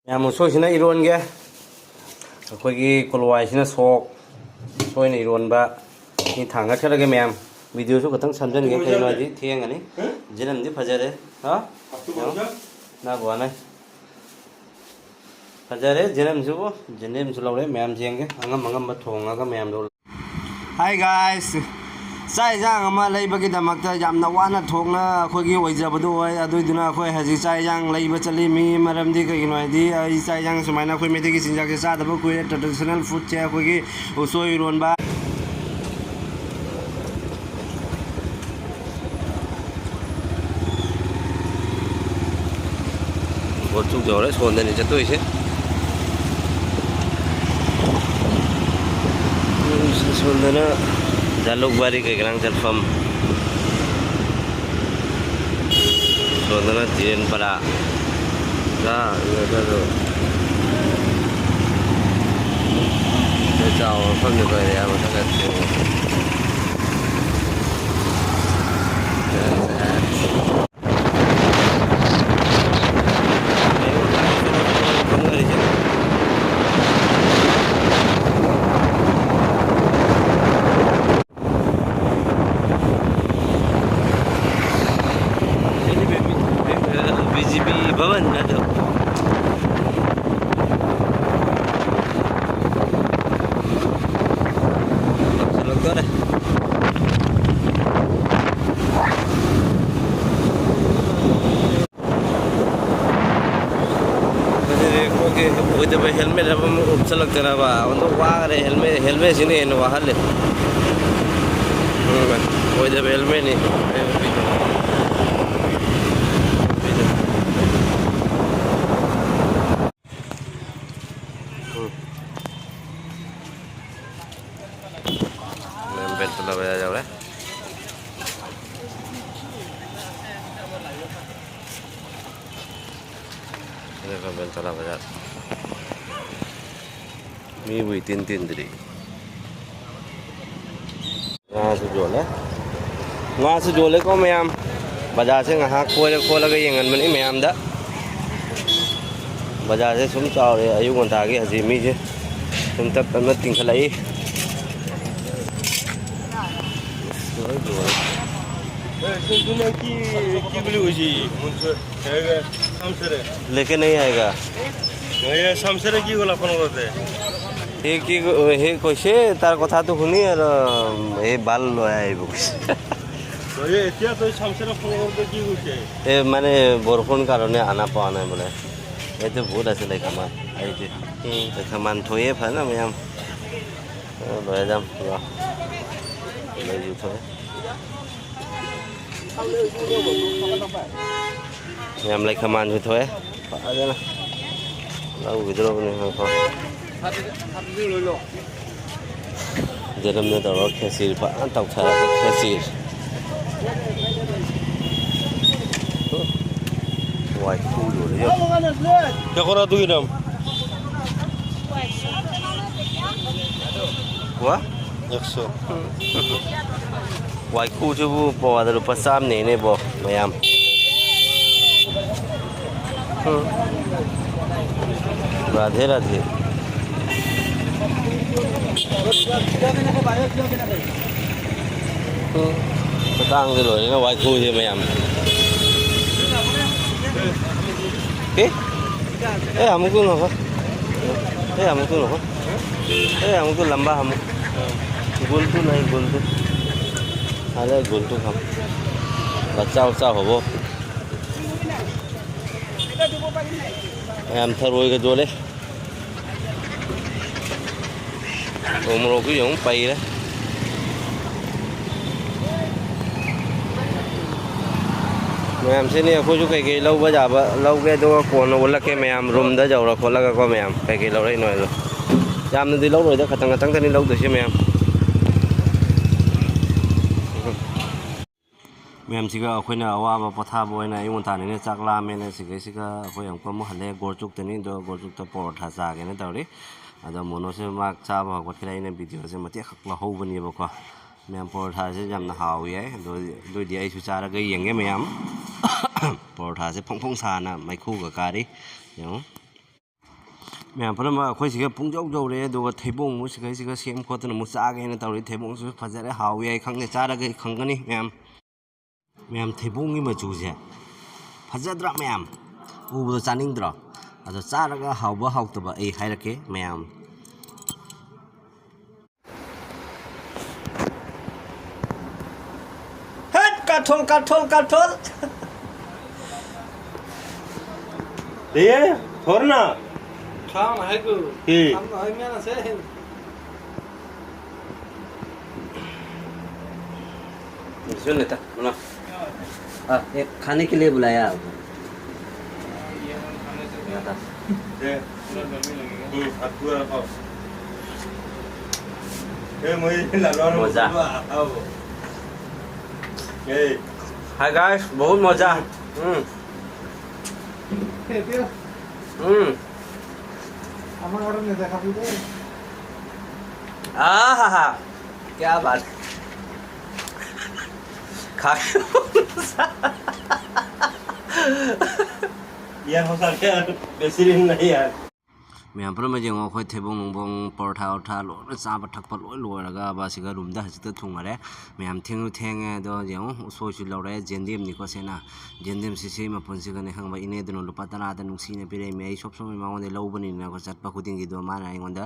ꯌꯥꯝ ꯁꯣꯏꯁꯤꯅ ꯏꯔꯣꯟꯒꯦ ꯑꯩꯈꯣꯏꯒꯤ ꯀꯣꯂꯋꯥꯏꯁꯤꯅ ꯁꯣꯛ ꯁꯣꯏꯅ ꯏꯔꯣꯟꯕ ꯁꯤ ꯊꯥꯡꯒꯠꯈ꯭ꯔꯒꯦ ꯃꯌꯥꯝ ꯚꯤꯗꯤꯑꯣꯁꯨ ꯈꯤꯇꯪ ꯁꯝꯖꯟꯒꯦ ꯀꯩꯅꯣ ꯍꯥꯏꯗꯤ ꯊꯦꯡꯉꯅꯤ ꯖꯤꯅꯝꯗꯤ ꯐꯖꯔꯦ ꯅꯥꯕꯨꯋꯥꯅ ꯐꯖꯔꯦ ꯖꯤꯅꯝꯁꯨ ꯂꯧꯔꯦ ꯃꯌꯥꯝ ꯌꯦꯡꯒꯦ ꯑꯉꯝ ꯑꯉꯝꯕ ꯊꯣꯡꯉꯒ ꯃꯌꯥꯝ ꯂꯧꯔꯦ ꯍꯥꯏ ꯒꯥꯏꯁ ꯆꯥꯛ ꯏꯟꯁꯥꯡ ꯑꯃ ꯂꯩꯕꯒꯤꯗꯃꯛꯇ ꯌꯥꯝꯅ ꯋꯥꯅ ꯊꯣꯛꯅ ꯑꯩꯈꯣꯏꯒꯤ ꯑꯣꯏꯖꯕꯗꯨ ꯑꯣꯏ ꯑꯗꯨꯏꯗꯨꯅ ꯑꯩꯈꯣꯏ ꯍꯧꯖꯤꯛ ꯆꯥꯛ ꯏꯟꯁꯥꯡ ꯂꯩꯕ ꯆꯠꯂꯤ ꯃꯤ ꯃꯔꯝꯗꯤ ꯀꯩꯒꯤꯅꯣ ꯍꯥꯏꯗꯤ ꯑꯩ ꯆꯥꯛ ꯏꯟꯁꯥꯡ ꯁꯨꯃꯥꯏꯅ ꯑꯩꯈꯣꯏ ꯃꯩꯇꯩꯒꯤ ꯆꯤꯟꯖꯥꯛꯁꯦ ꯆꯥꯗꯕ ꯀꯨꯏꯔꯦ ꯇ꯭ꯔꯦꯗꯤꯁꯅꯦꯜ ꯐꯨꯗꯁꯦ ꯑꯩꯈꯣꯏꯒꯤ ꯎꯁꯣꯏ ꯏꯔꯣꯟꯕ ꯒꯣꯔꯆꯨꯛ ꯌꯧꯔꯦ ꯁꯣꯟꯗꯅꯤ ꯆꯠꯇꯣꯏꯁꯦ ꯁꯣꯟꯗꯅ ꯖꯥꯂꯨꯛꯕꯥꯔꯤ ꯀꯩꯀꯔꯥꯡ ꯆꯠꯐꯝ ꯁꯣꯟꯗꯅ ꯖꯤꯔꯦꯟꯄꯔꯥ ꯆꯥꯎꯕ ꯃꯐꯝꯗ ꯑꯣꯏꯔꯦ ꯌꯥꯝ ꯃꯊꯛ BJP भवन ना जो लगता है हेलमेट उपसलगता वागरे हेलमेट से वाहल हेलमेट बेलतला बाजार जा रहा है देखो बेलतला बाजार मी हुई तीन दरी यहाँ से जोले को मैम बाजार से हाँ खोल येंगनबनी मैम बाजार से सूम चावरे अयु घंटागी हजी मीसे सूम तब तिंखलाई लेके नहीं आएगा ये समसरे की गोला फोन करते हे कैसे तार कथा तो हुनी और हे बाल लोया है बुक्स तो ये इतना तो समसरे फोन करते की कुछ ए माने बरखुन कारणे आना पावा नहीं बोले ये तो बहुत अच्छे लाइक हमार आई थी तो सामान थोए फना मैम लोया जाम ले जू थोए मैम लाइक सामान भी थोए आ जाना लाओ विद्रोह बने हाँ जन्म ने दौड़ खेसीर पान तब था खेसीर वाइट फूड हो रही है क्या करा तू इधर वाह 100 वाइट फूड जो वो पवादा रुपा साम नहीं बो मैम राधे राधे तांग से लोग ना वाइट फूड है मैम हमको ना हमको लंबा हम गोलटू नहीं गोलटू अरे गोलटू हम बच्चा उच्चा हो वो हम थरोई के जोले उम्रों की यूँ पाई रहे मैम से नहीं अखोजु कई लौब जाब लौगे कौन ओलके मैम रूम जौर खोलगा मैम कई लौर नोलो यामनदी लौरोद खतंग खतंगनी लौदोसे मैम मैम सिगा अखोइना अवाबा पोथाबो ओइना अयुंतानिने चाक लामेने सिगा अखोइ अमको मु हले गोरचुकतनी दो गोरचुकत परोठा चागेने तौरी अदा मोनोसे माक चाबा हगोटखिला इन वीडियो से मते खकला हौबनीबको मैम परोठा से यामना हावी है दोइदि आइसु चारगा येंगे मैम परोठा से फोंग फोंग साना मैखुगा कारी यौ ꯃꯌꯥꯝ ꯄꯨꯝꯅꯃꯛ ꯑꯩꯈꯣꯏꯁꯤꯒ ꯄꯨꯡꯖꯧ ꯖꯧꯔꯦ ꯑꯗꯨꯒ ꯊꯩꯕꯣꯡ ꯁꯤꯒ ꯁꯦꯝ ꯈꯣꯠꯇꯅ ꯑꯃꯨꯛ ꯆꯥꯒꯦꯅ ꯇꯧꯔꯤ ꯊꯩꯕꯣꯡꯁꯨ ꯐꯖꯔꯦ ꯍꯥꯎꯏ ꯌꯥꯏ ꯈꯪꯗꯦ ꯆꯥꯔꯒ ꯈꯪꯒꯅꯤ ꯃꯌꯥꯝ ꯊꯩꯕꯣꯡꯒꯤ ꯃꯆꯨꯁꯦ ꯐꯖꯗ꯭ꯔꯥ ꯃꯌꯥꯝ ꯎꯕꯗꯣ ꯆꯥꯅꯤꯡꯗ꯭ꯔꯣ ꯑꯗꯣ ꯆꯥꯔꯒ ꯍꯥꯎꯕ ꯍꯥꯎꯇꯕ ꯑꯩ ꯍꯥꯏꯔꯛꯀꯦ ꯃꯌꯥꯝ काठोल ये छोड़ना काम है को ठीक हम है में ना से सुन लेता सुनो ये खाने के लिए बुलाया आपको ये अब पूरा खाओ ये मुझे लगा रहा मजा। ये हाय गाइस बहुत मजा खेते আমার অর্ডার নিয়ে দেখাবি তো आहा क्या बात खा ये हो सकता है बेसिन नहीं यार मैम पुनः जेंगो अखोई थेबों नुबों परोठा उठा लोन चाब थकप लोन लोरगा बासिगा रूमदा हजिता थुंगरे मैम थेंगु थेंगे दो जेंगो उसोइसु लौरे जेंदेम निको सेना जेंदेम सिसि मपुनसिगने हंगबा इने दनो लुपा तरादा नुंसीने पिरे मे सोप सोम मांगोने लौबनी ना को चटपा खुदिंगी दो माना आइंगोंदा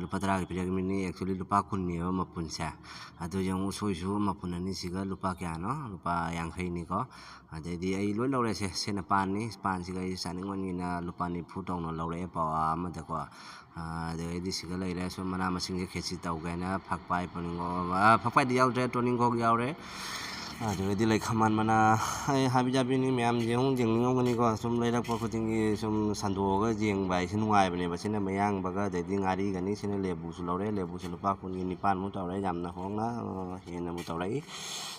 लुपा तरा के पिरे मिनी एक्चुअली लुपा कुन्नी मपुनसे अदो जेंगो उसोइसु मपुननी सिगा लुपा क्यानो लुपा यांखै निको अदेदी आई लोन लौरे से सेना पानी पान सिगा सानिंगोनिना लुपा नि फु तौनो लौरे पावा अमदको अदेदी सिगा लैरे सो मना मसिंग खेची तौगैना फकपाई पनिंगो फकपाई याउरे टोनिंगो याउरे अदेदी लै खमान मना हाबि जाबिनि म्याम जेंग जेंनिंगोनिको सुम लैरक खुदिंगी सुम संदोगा जेंगबा इसे नुंगाइबने बसिना मयांग बगा अदेदी ngaरी गनि सिने लेबुसु लौरे लेबुसु लुपा कुनि निपान मु तौरे यामना होंगना हेना मु तौरे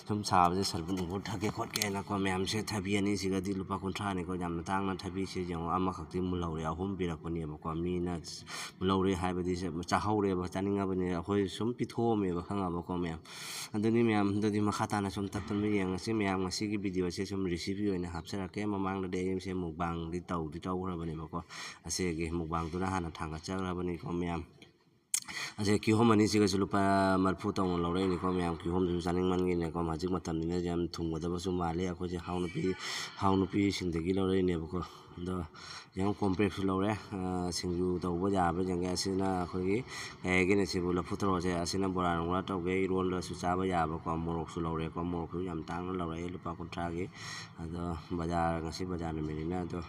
सुम साबजे सरबुन गो थके खोटके ना को मैम से थबी अनि सिगदी लुपा कुंथ्रा ने को यामना तांगना थबी से जेंग अमा खक्ति मु लौरे अहुम बिरकपनि बको मीना लौरे हाइबदी से चाहौरे ब चानिंगाबने अखोय सुम पिथोमे ब खंगाबको मैम अदुनि मैम ददि मखाताना सुम तत्तन येंग से मैम ngasi वीडियो से सुम रेसिपी ओइना हापसरके ममांग दे एम से मुकबांग दि तौग्रबने बको असेगे मुकबांग दुना हाना थांगा चग्रबने को मैम असे किहोम अनि सिगा लुपा मरफु तौन लौरे निको मैम किहोम जु चानिंग मनगे नेको माजिक मतमनिना जाम थुंगदबसु माले अखोजे हाउनुपी सिंदगी लौरे नेबको द yang complex lore singju tauba jaba janga asina akhoi egene sibu la futro je asina boran ngla tauge rol su chaba jaba ko morok su lore ko morok su yam tang lore lupa kontra ge ado bazar ngasi bazar ne menina do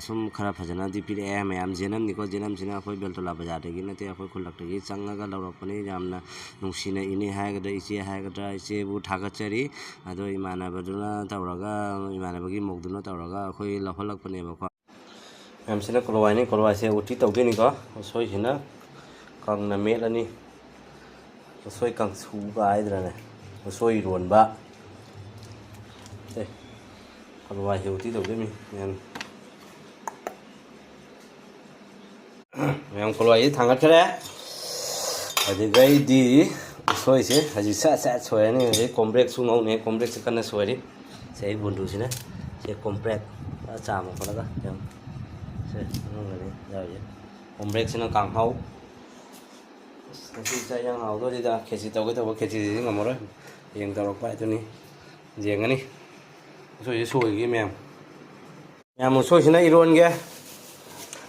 sum khara phajana di pire ma'am जेनम निको जेनम सिना अखोई बेलतोला बाजार देगी नते अखोई खुलक्तगी चंगागा लौरपने यामना नुंसिना इने हायगदा इचे हायगदा इचे बु थागचरी अदो इमानबदुना तौरगा इमानबगी मोगदुना तौरगा अखोई लहलकपने बको मैम सिना कोलवाई से उठी तौदेनी को सोई सिना कंगना मेलनी सोई कंसु गाइद्राने सोई रोनबा कोलवाई से उठी तौदेमी मैम कोलवाई थांगतरे अदिगैदी सोइसे हजि सा सोयनी हे कॉम्प्लेक्स सुंगौने कॉम्प्लेक्स कन्ना सोयरी से बुंदुसिने से कॉम्प्लेक्स चाम खलगा जम से नंगने जाय कॉम्प्लेक्स न कांगहाउ कसी चायang हाउ दो दिदा खेसी तौगे तब खेसी दि ngमरो यंग तौरक पाइ तुनी जेंगनी सोइ सोइगी मैम सोइसिना इरोनगे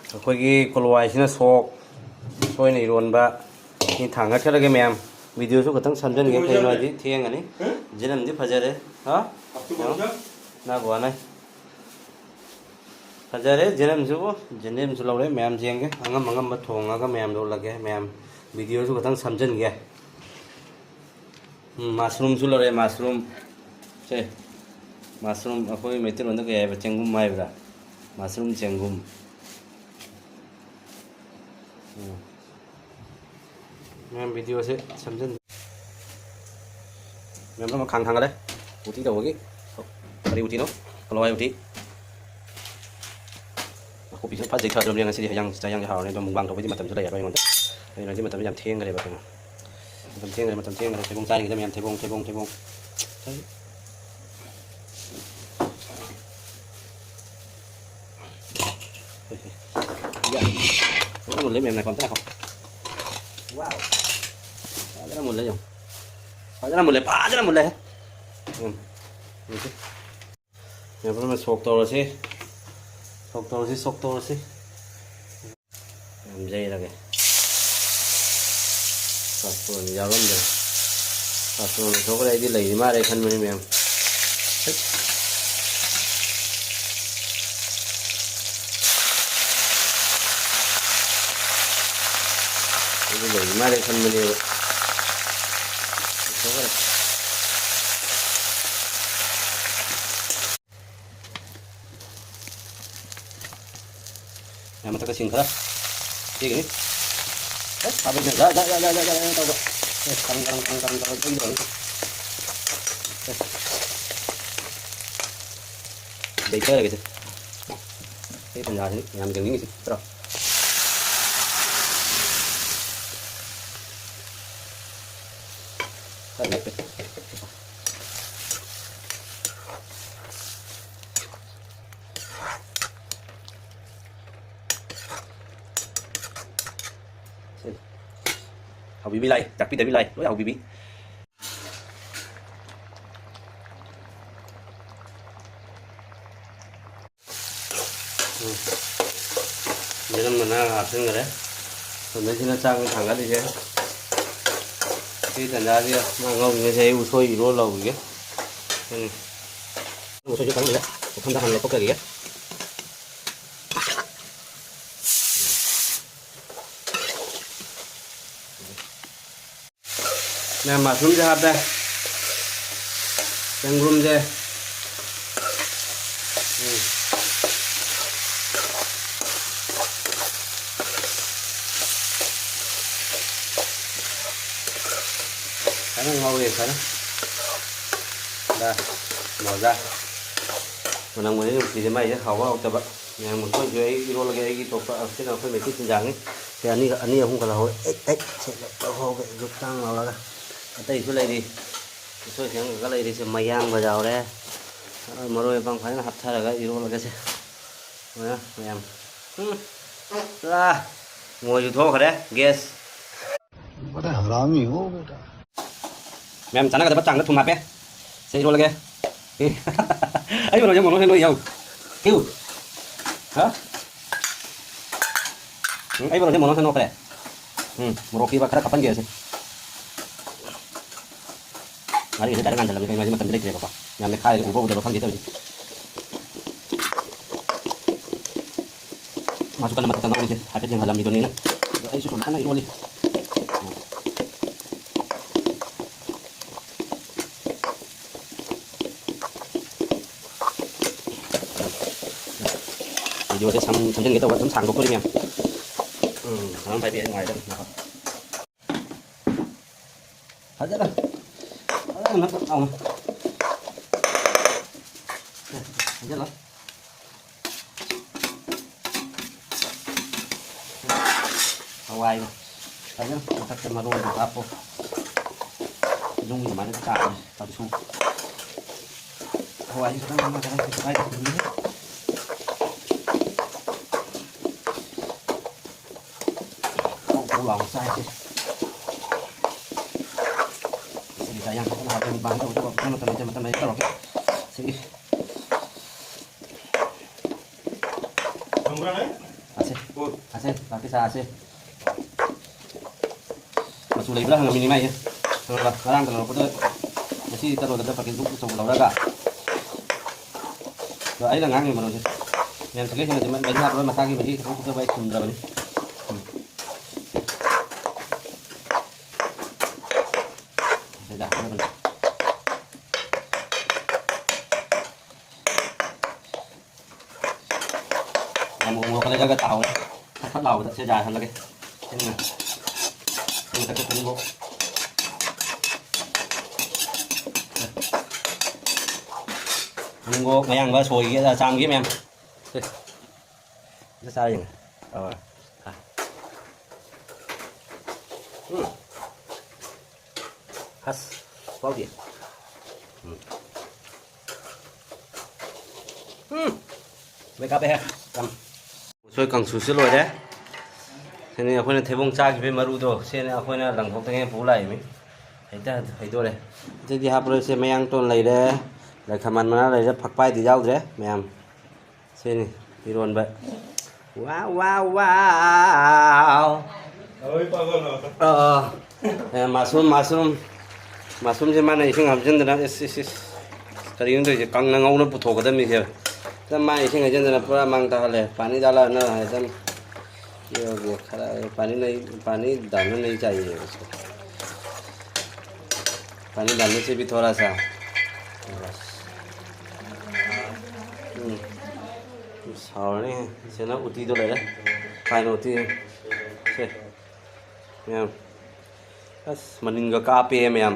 अखोगी कोलवाइसिना सोक सोइना इरोनबा नि थांगतखरगे मैम वीडियो सु खतंग समझनगे कइनोदि थेंगनी जेनमदि फजरे हा ना गोना फजरे जेनम सु लौरे मैम जेंगे अंगम थोंगागा मैम दो लगे मैम वीडियो सु खतंग समझनगे मशरूम सु लौरे मशरूम से मशरूम अखोई मेतिर होंद के है चेंगुम माइब्रा मशरूम चेंगुम मैम वीडियो से समझन मैम तो खांग थांगले उठी तौगी करी उठी नो कोलवाई उठी कोपी से फाजै थादम लेंग से yang sayang हावने तो मुंबांग तौबि मतम जु लैया बायमोन दा नै मतम याम थेंगरे बा मतम थेंगरे थेबों चानि गदम याम थेबों Nó một lấy mềm này còn rất là không. Wow. Rất là một lấy rồi. Rất là một lấy, rất là một lấy. Nhà tôi mà sọc to rồi chứ. Sọc to rồi chứ, sọc to rồi chứ. Làm dây là kìa. Sọc tuần giàu lắm rồi. Sọc tuần số cái đây đi lấy mà đây khăn mềm mềm. Thích. Đi lấy mà đây khăn mềm mềm. Số cái đây. Nhà mình ta có xin khá. Đi cái. Đấy, vào bên này. Đấy, tao rồi. Cầm đi rồi. Đây chơi cái gì? Cái phần nhà thế, nhà mình đừng nghĩ gì. Rồi. Đấy. Hậu BB lại, đặc biệt BB lại, đối hậu BB. Đây là mình hạt sinh rồi đấy. Còn đây thì nó sang thẳng cái gì thế? Khi thành ra thì mà ngông như thế u sôi luôn lâu kìa. U sôi chút cắn đấy. Không ra hành lại có cái gì hết. Nè mà xuống ra đây. Đang rum đây. Cái nó ngầu gì phải đây mở ra mình đang muốn thì thế mày hầu vào tập nhà một con dưới luôn là cái tổ phật thế nào phải mấy cái chân dáng ấy thì anh ấy không còn là hồi sẽ là hồ cái dục tăng nào là tay xuống đây đi xuống tiếng cái này thì sẽ mày ăn vào giàu đây mà rồi bằng phải là hấp thay là cái luôn là cái gì mày em ra ngồiอยู่ทั่วกันđấy guess बड़ा हरामी हो बेटा mềm chắn là cái bắt chằng nó thùng hạt bé xây luôn là cái ấy mà nó một nó lên nuôi nhiều kêu hả ấy mà nó một nó lên nuôi cái một khi vào cái kapan gitu sih mari kita dengan dalam ini macam delik apa yang mereka ubah udah lepas gitu masukkan nama tetangga ini ada yang dalam hidung ini ayo susun mana ini vừa sẽ xong chân cái tàu vẫn sẵn của cô đi nha nó phải bị ngoài đây hết rất rồi nó vẫn ông rất lắm Hawaii thấy nhá thật sự mà rồi của Apple dùng gì mà nó cả tao su Hawaii chúng ta mà cái này phải được hết lòng sai chứ jadi sayang aku mau pakai bantu coba teman-teman itu loh sini AC pakai AC masuk lagi belah nggak minimal ya sekarang kalau udah masih terus ada pakai untuk coba udah gak rồi ấy là ngang người mà rồi em sẽ cái này thì mình đánh hạt rồi mà sang cái mình đi không có bay cùng rồi một cái cái tàu phát đầu sẽ dài hơn là cái này mình sẽ cắt bộ ngô mấy ăn với sồi cái ra sang kiếm em rất xa rồi hắt bao tiền mấy cà phê cầm Xôi càng sủi xí lồi đấy. Thế nên akhoi na thebong cha ki maru do se na akhoi na lang thok tang pu lai mi. Thấy tôi đây. Thế thì hap rồi se mayang ton lai de. Lai khaman mana lai de phak pai ti jau dre mayam. Se ni ti ron ba. Wow wow wow. Ôi pagal nó. Mushroom se mana ising hab jen da is. Kari yung to kang na ngau na puthok ka da mi se. Ta mai ising ha jen da pura mang ta le pani dala na ha jan. ये खरा पानी डालना नहीं चाहिए उसको पानी डालने से भी थोड़ा सा सावने से ना उठी तो ले रहा फाइन उठी से मैम बस मनिंगा कापे है मैम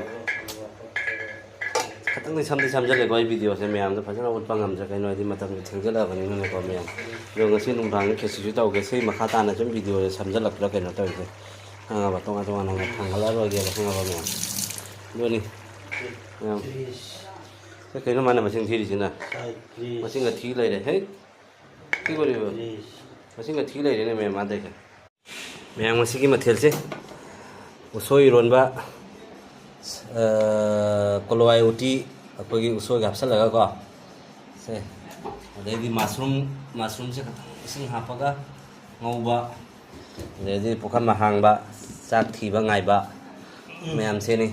खतंग नहीं समझ ले कोई वीडियो से मैम तो फजना उठपा ngam कहीं नोदी मतलब थेंगला बनी ने को मैम जो ngasi nungdang खेसिसु ताव के सही मखा ताना जम वीडियो से समझलक ल कहीं ताव से हां बा तोंगा तोंगा ना थांगला रो गे हां बा मैम दोनी मैम से कहीं माने मसिंग थी दिसिना मसिंग थी ले रे हे की बोली मसिंग थी ले रे ने मैम आ देखे मैम मसि की मथेल से उसोई रोनबा कोलोई उटी अखोगी उसोई गापसलगा को से अदेदी मशरूम से इसिंग हापगा ngौबा अदेदी पुखम हांगबा चाक थीबा ngaइबा मैम से नि